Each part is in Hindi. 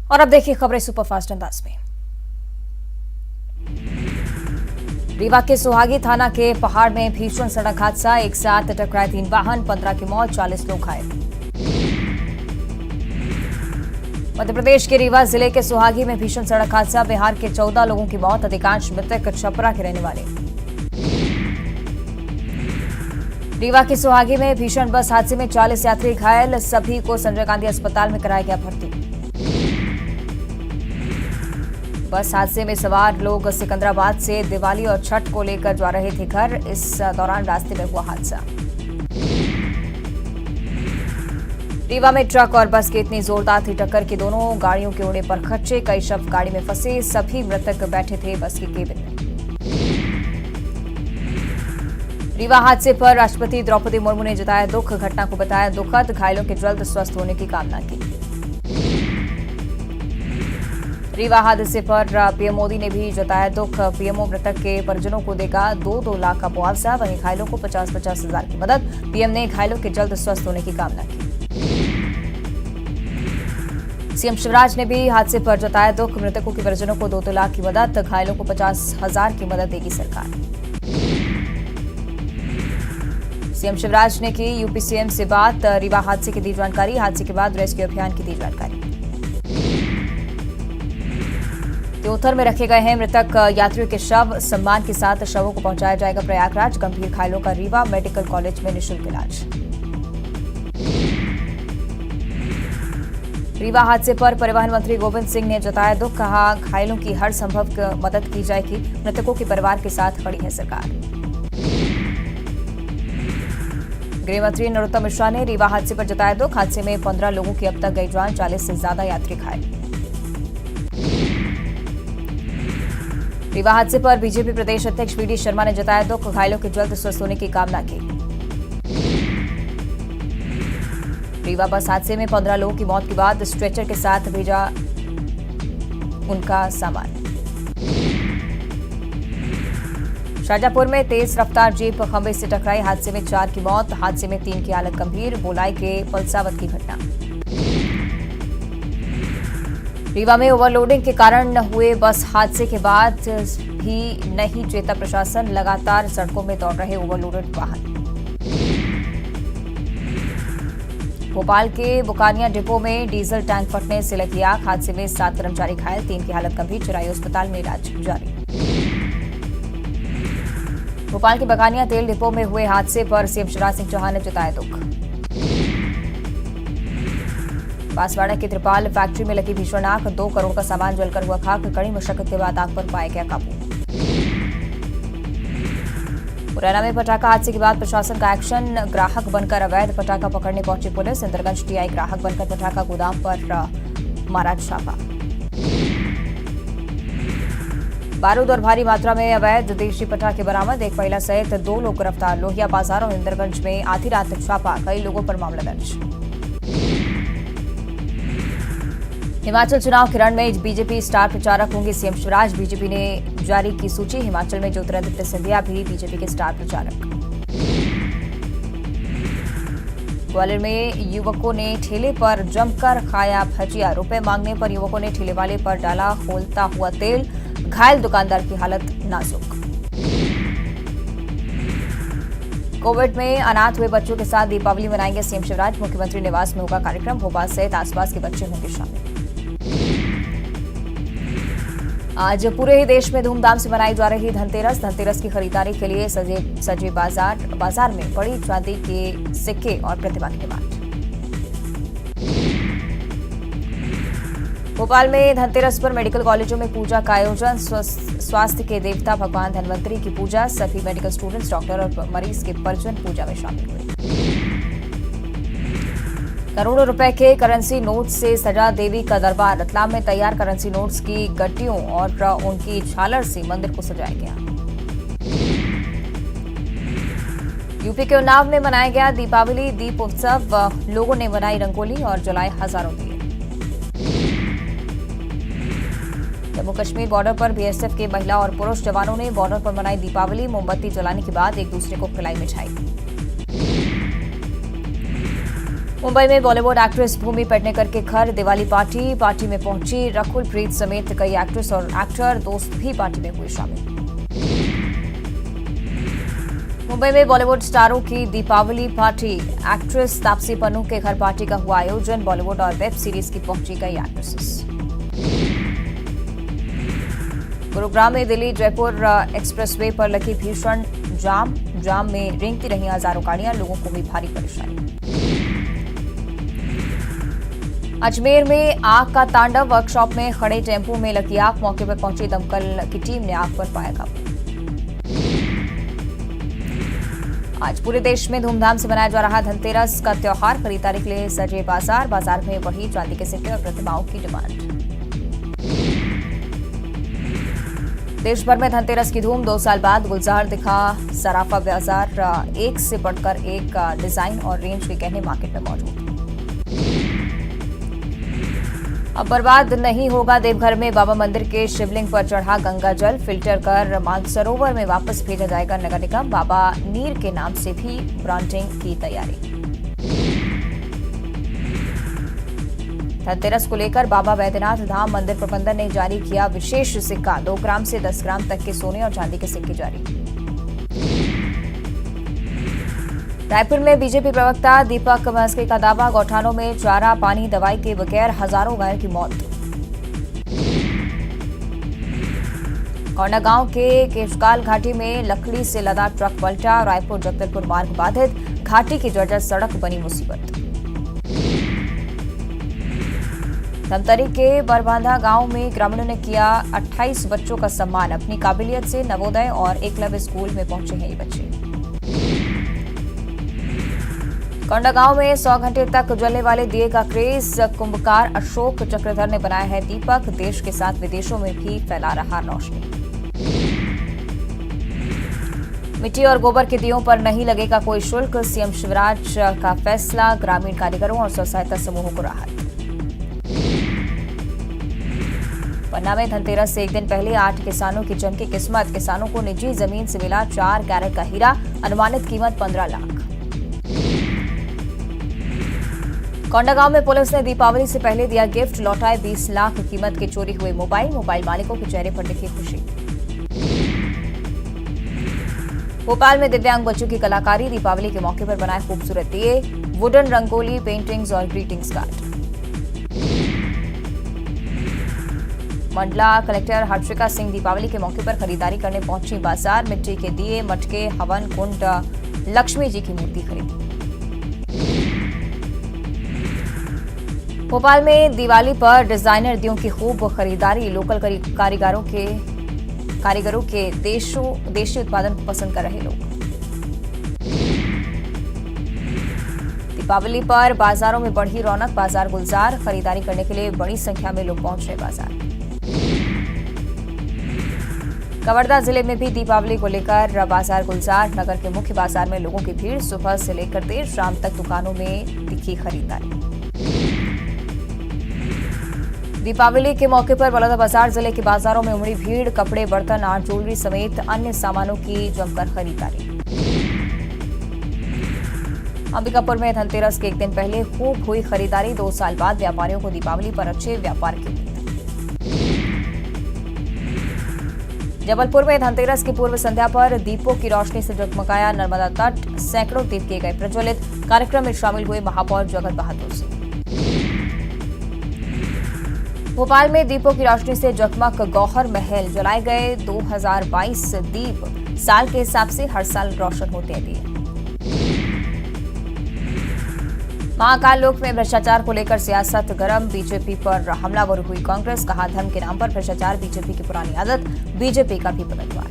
और अब देखिए खबरें सुपरफास्ट अंदाज में। रीवा के सुहागी थाना के पहाड़ में भीषण सड़क हादसा, एक साथ टकराए 3 वाहन, 15 की मौत, 40 लोग घायल। मध्य प्रदेश के रीवा जिले के सुहागी में भीषण सड़क हादसा, बिहार के 14 लोगों की मौत, अधिकांश मृतक छपरा के रहने वाले। रीवा की सुहागी में भीषण बस हादसे में 40 यात्री घायल, सभी को संजय गांधी अस्पताल में कराया गया भर्ती। बस हादसे में सवार लोग सिकंदराबाद से दिवाली और छठ को लेकर जा रहे थे घर, इस दौरान रास्ते में हुआ हादसा। रीवा में ट्रक और बस की इतनी जोरदार थी टक्कर कि दोनों गाड़ियों के उड़े पर खच्चे, कई शव गाड़ी में फंसे, सभी मृतक बैठे थे बस की केबिन में। रीवा हादसे पर राष्ट्रपति द्रौपदी मुर्मू ने जताया दुख, घटना को बताया दुखद, घायलों के जल्द स्वस्थ होने की कामना की। रीवा हादसे पर पीएम मोदी ने भी जताया दुख, पीएमओ मृतक के परिजनों को देगा 2-2 लाख का मुआवजा, वहीं घायलों को 50-50 हजार की मदद। पीएम ने घायलों के जल्द स्वस्थ होने की कामना की। सीएम शिवराज ने भी हादसे पर जताया दुख, मृतकों के परिजनों को 2-2 लाख की मदद, घायलों को 50 हजार की मदद देगी सरकार। सीएम शिवराज ने की यूपी सीएम से बात, रीवा हादसे की दी जानकारी, हादसे के बाद रेस्क्यू अभियान की दी जानकारी। त्योथर में रखे गए हैं मृतक यात्रियों के शव, सम्मान के साथ शवों को पहुंचाया जाएगा प्रयागराज, गंभीर घायलों का रीवा मेडिकल कॉलेज में निःशुल्क इलाज। रीवा हादसे पर परिवहन मंत्री गोविंद सिंह ने जताया दुख, कहा घायलों की हर संभव मदद की जाएगी, मृतकों के परिवार के साथ खड़ी है सरकार। गृह मंत्री नरोत्तम मिश्रा ने रीवा हादसे पर जताया दुख, हादसे में 15 लोगों की अब तक गई जान, 40 से ज्यादा यात्री घायल। रीवा हादसे पर बीजेपी प्रदेश अध्यक्ष वीडी शर्मा ने जताया दुख, घायलों के जल्द स्वस्थ होने की कामना की। रीवा बस हादसे में 15 लोगों की मौत के बाद स्ट्रेचर के साथ भेजा उनका सामान। शाजापुर में तेज रफ्तार जीप खंभे से टकराई, हादसे में 4 की मौत, हादसे में 3 की हालत गंभीर, बोलाई के पलसावत की घटना। रीवा में ओवरलोडिंग के कारण हुए बस हादसे के बाद भी नहीं चेता प्रशासन, लगातार सड़कों में दौड़ रहे ओवरलोडेड वाहन। भोपाल के बुकानिया डिपो में डीजल टैंक फटने से लगी आग, हादसे में 7 कर्मचारी घायल, 3 की हालत गंभीर, चिरायू अस्पताल में इलाज जारी। भोपाल के बकानिया तेल डिपो में हुए हादसे पर सीएम शिवराज सिंह चौहान ने जताया दुख। बांसवाड़ा की त्रिपाल फैक्ट्री में लगी भीषण आग, 2 करोड़ का सामान जलकर हुआ खाक, कड़ी मशक्कत के बाद आग पर पाया गया काबू। मुरैना में पटाखा हादसे के बाद प्रशासन का एक्शन, ग्राहक बनकर अवैध पटाखा पकड़ने पहुंची पुलिस, इंदरगंज टीआई ग्राहक बनकर पटाखा गोदाम पर मारा छापा। बारूद और भारी मात्रा में अवैध देशी पटाखे बरामद, एक महिला सहित 2 लोग गिरफ्तार, लोहिया बाजार और इंदरगंज में आधी रात छापा, कई लोगों पर मामला दर्ज। हिमाचल चुनाव के रण में बीजेपी स्टार प्रचारक होंगे सीएम शिवराज, बीजेपी ने जारी की सूची, हिमाचल में ज्योतिरादित्य सिंधिया भी बीजेपी के स्टार प्रचारक। ग्वालियर में युवकों ने ठेले पर जमकर खाया भजिया, रुपए मांगने पर युवकों ने ठेले वाले पर डाला खौलता हुआ तेल, घायल दुकानदार की हालत नाजुक। कोविड में अनाथ हुए बच्चों के साथ दीपावली मनाएंगे सीएम शिवराज, मुख्यमंत्री निवास में होगा कार्यक्रम, भोपाल सहित आसपास के बच्चे होंगे शामिल। आज पूरे ही देश में धूमधाम से मनाई जा रही धनतेरस, धनतेरस की खरीदारी के लिए सजे बाजार में बड़ी चांदी के सिक्के और प्रतिमा की डिमांड। भोपाल में धनतेरस पर मेडिकल कॉलेजों में पूजा का आयोजन, स्वास्थ्य के देवता भगवान धनवंतरी की पूजा, सभी मेडिकल स्टूडेंट्स, डॉक्टर और मरीज के परिजन पूजा में शामिल हुए। करोड़ों रुपए के करेंसी नोट से सजा देवी का दरबार, रतलाम में तैयार करेंसी नोट्स की गड्डियों और उनकी झालर से मंदिर को सजाया गया। यूपी के उन्नाव में मनाया गया दीपावली दीप उत्सव, लोगों ने बनाई रंगोली और जलाए हजारों दिए। जम्मू कश्मीर बॉर्डर पर बीएसएफ के महिला और पुरुष जवानों ने बॉर्डर पर मनाई दीपावली, मोमबत्ती जलाने के बाद एक दूसरे को खिलाई मिठाई। मुंबई में बॉलीवुड एक्ट्रेस भूमि पेडनेकर के घर दिवाली पार्टी में पहुंची रकुल प्रीत समेत कई एक्ट्रेस और एक्टर, दोस्त भी पार्टी में हुए शामिल। मुंबई में बॉलीवुड स्टारों की दीपावली पार्टी, एक्ट्रेस तापसी पन्नू के घर पार्टी का हुआ आयोजन। बॉलीवुड और वेब सीरीज की पहुंची कई एक्ट्रेसेस। गुरुग्राम में दिल्ली जयपुर एक्सप्रेसवे पर लगी भीषण जाम में रेंगती रही हजारों गाड़ियां, लोगों को हुई भारी परेशानी। अजमेर में आग का तांडव, वर्कशॉप में खड़े टेम्पो में लगी आग, मौके पर पहुंची दमकल की टीम ने आग पर पाया काबू। आज पूरे देश में धूमधाम से मनाया जा रहा धनतेरस का त्योहार, खरीदारी के लिए सजे बाजार में बढ़ी चांदी के सिक्के और प्रतिमाओं की डिमांड। देश भर में धनतेरस की धूम, 2 साल बाद गुलजार दिखा सराफा बाजार, एक से बढ़कर एक डिजाइन और रेंज के गहने मार्केट में मौजूद। अब बर्बाद नहीं होगा देवघर में बाबा मंदिर के शिवलिंग पर चढ़ा गंगा जल, फिल्टर कर मानसरोवर में वापस भेजा जाएगा नगर निगम। बाबा नीर के नाम से भी ब्रांडिंग की तैयारी। धनतेरस को लेकर बाबा बैद्यनाथ धाम मंदिर प्रबंधन ने जारी किया विशेष सिक्का, 2 ग्राम से 10 ग्राम तक के सोने और चांदी के सिक्के जारी। रायपुर में बीजेपी प्रवक्ता दीपक म्हस्के का दावा, गौठानों में चारा पानी दवाई के बगैर हजारों गायों की मौत। कोंडागांव के केशकाल घाटी में लकड़ी से लदा ट्रक पलटा, रायपुर जगदलपुर मार्ग बाधित, घाटी की जर्जर सड़क बनी मुसीबत। धमतरी के बरबांधा गांव में ग्रामीणों ने किया 28 बच्चों का सम्मान, अपनी काबिलियत से नवोदय और एकलव्य स्कूल में पहुंचे हैं ये बच्चे। कोंडागांव में 100 घंटे तक जलने वाले दिए का क्रेज, कुंभकार अशोक चक्रधर ने बनाया है दीपक, देश के साथ विदेशों में भी फैला रहा रोशनी। मिट्टी और गोबर के दियों पर नहीं लगेगा कोई शुल्क, सीएम शिवराज का फैसला, ग्रामीण कारीगरों और स्व सहायता समूहों को राहत। पन्ना में धनतेरस से एक दिन पहले 8 किसानों की चमकी किस्मत, किसानों को निजी जमीन से मिला 4 कैरेट का हीरा, अनुमानित कीमत 15 लाख। कोंडागांव में पुलिस ने दीपावली से पहले दिया गिफ्ट, लौटाए 20 लाख कीमत के चोरी हुए मोबाइल मालिकों के चेहरे पर दिखी खुशी। भोपाल में दिव्यांग बच्चों की कलाकारी, दीपावली के मौके पर बनाए खूबसूरत दिए, वुडन रंगोली, पेंटिंग्स और greetings card. Mandla collector Harshika Singh Deepawali के मौके पर खरीदारी करने पहुंची बाजार, मिट्टी के दिए, मटके, हवन कुंड, लक्ष्मी जी की मूर्ति खरीदी। भोपाल में दिवाली पर डिजाइनर दियों की खूब खरीदारी, लोकल कारीगरों के देशी उत्पादन को पसंद कर रहे लोग। दीपावली पर बाजारों में बढ़ी रौनक, बाजार गुलजार, खरीदारी करने के लिए बड़ी संख्या में लोग पहुंच रहे बाजार। कवर्धा जिले में भी दीपावली को लेकर बाजार गुलजार, नगर के मुख्य बाजार में लोगों की भीड़, सुबह से लेकर देर शाम तक दुकानों में दिखी खरीदारी। दीपावली के मौके पर बलौदाबाजार जिले के बाजारों में उमड़ी भीड़, कपड़े, बर्तन, आर्ट ज्वेलरी समेत अन्य सामानों की जमकर खरीदारी। अंबिकापुर में धनतेरस के एक दिन पहले खूब हुई खरीदारी, 2 साल बाद व्यापारियों को दीपावली पर अच्छे व्यापार की उम्मीद। जबलपुर में धनतेरस की पूर्व संध्या पर दीपों की रोशनी से जगमगाया नर्मदा तट, सैकड़ों दीप किए गए प्रज्वलित, कार्यक्रम में शामिल हुए महापौर जगत बहादुर सिंह। भोपाल में दीपों की रोशनी से जगमग गौहर महल, जलाए गए 2022 दीप, साल के हिसाब से हर साल रोशन होते हैं दिए। महाकाल लोक में भ्रष्टाचार को लेकर सियासत गरम, बीजेपी पर हमलावर हुई कांग्रेस, कहा धर्म के नाम पर भ्रष्टाचार बीजेपी की पुरानी आदत, बीजेपी का भी पलटवार।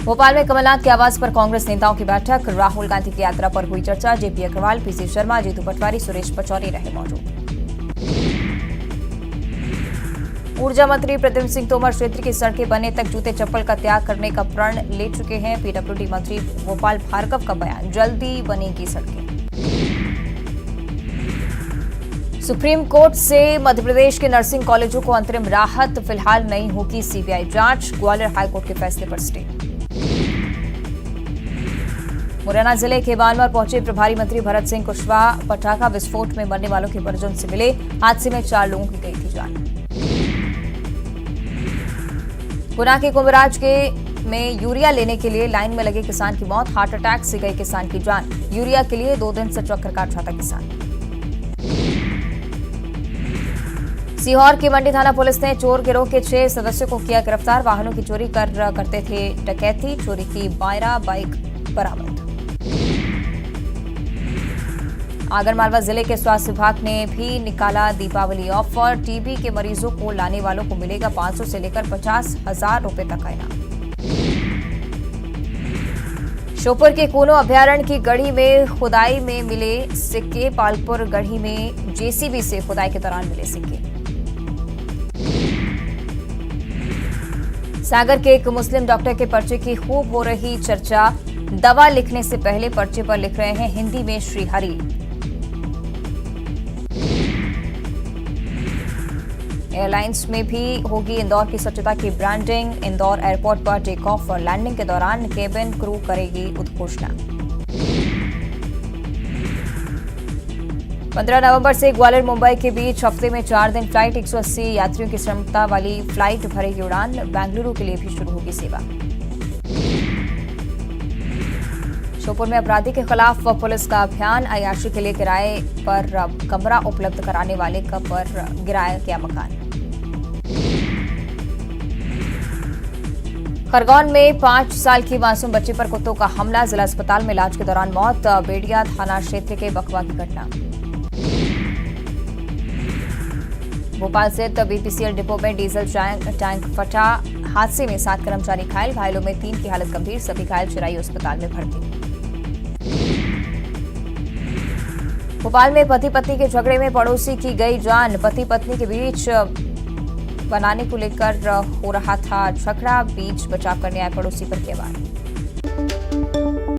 भोपाल में कमलनाथ के आवास पर कांग्रेस नेताओं की बैठक, राहुल गांधी की यात्रा पर हुई चर्चा, जेपी अग्रवाल, पीसी शर्मा, जीतू पटवारी, सुरेश पचौरी रहे मौजूद। ऊर्जा मंत्री प्रद्युम्न सिंह तोमर क्षेत्र की सड़कें बनने तक जूते चप्पल का त्याग करने का प्रण ले चुके हैं। पीडब्ल्यूडी मंत्री गोपाल भार्गव का बयान, जल्दी बनेगी सड़कें। सुप्रीम कोर्ट से मध्य प्रदेश के नर्सिंग कॉलेजों को अंतरिम राहत, फिलहाल नहीं होगी सीबीआई जांच, ग्वालियर हाईकोर्ट के फैसले पर स्टे। मुरैना जिले के बानवर पहुंचे प्रभारी मंत्री भरत सिंह कुशवाहा। पटाखा विस्फोट में मरने वालों के परिजन से मिले। हादसे में 4 लोगों की गई थी जान। गुना के कुंभराज में यूरिया लेने के लिए लाइन में लगे किसान की मौत। हार्ट अटैक से गई किसान की जान। यूरिया के लिए 2 दिन से चक्कर काट रहा था किसान। सीहोर की मंडी थाना पुलिस ने चोर गिरोह के 6 सदस्यों को किया गिरफ्तार। वाहनों की चोरी करते थे डकैती। चोरी की 12 बाइक बरामद। आगरमालवा जिले के स्वास्थ्य विभाग ने भी निकाला दीपावली ऑफर। टीबी के मरीजों को लाने वालों को मिलेगा 500 से लेकर 50,000 रुपए तक का इनाम। श्योपुर के कूनो अभयारण्य की गढ़ी में खुदाई में मिले सिक्के। पालपुर गढ़ी में जेसीबी से खुदाई के दौरान मिले सिक्के। सागर के एक मुस्लिम डॉक्टर के पर्चे की खूब हो रही चर्चा। दवा लिखने से पहले पर्चे पर लिख रहे हैं हिंदी में श्रीहरि। एयरलाइंस में भी होगी इंदौर की स्वच्छता की ब्रांडिंग। इंदौर एयरपोर्ट पर टेक ऑफ और लैंडिंग के दौरान केबिन क्रू करेगी उद्घोषणा। 15 नवंबर से ग्वालियर मुंबई के बीच हफ्ते में 4 दिन फ्लाइट। 180 यात्रियों की क्षमता वाली फ्लाइट भरेगी उड़ान। बेंगलुरु के लिए भी शुरू होगी सेवा। श्योपुर में अपराधी के खिलाफ पुलिस का अभियान। अय्याशी के लिए किराए पर कमरा उपलब्ध कराने वाले पर गिराया गया मकान। खरगोन में 5 साल की मासूम बच्ची पर कुत्तों का हमला। जिला अस्पताल में इलाज के दौरान मौत। बेड़िया थाना क्षेत्र के बकवा की घटना। भोपाल स्थित बीपीसीएल डिपो में डीजल टैंक फटा। हादसे में 7 कर्मचारी घायल। घायलों में 3 की हालत गंभीर। सभी घायल चिरायु अस्पताल में भर्ती। भोपाल में पति पत्नी के झगड़े में पड़ोसी की गई जान। पति पत्नी के बीच बनाने को लेकर हो रहा था झगड़ा। बीच बचाव करने आए पड़ोसी पर किया वार।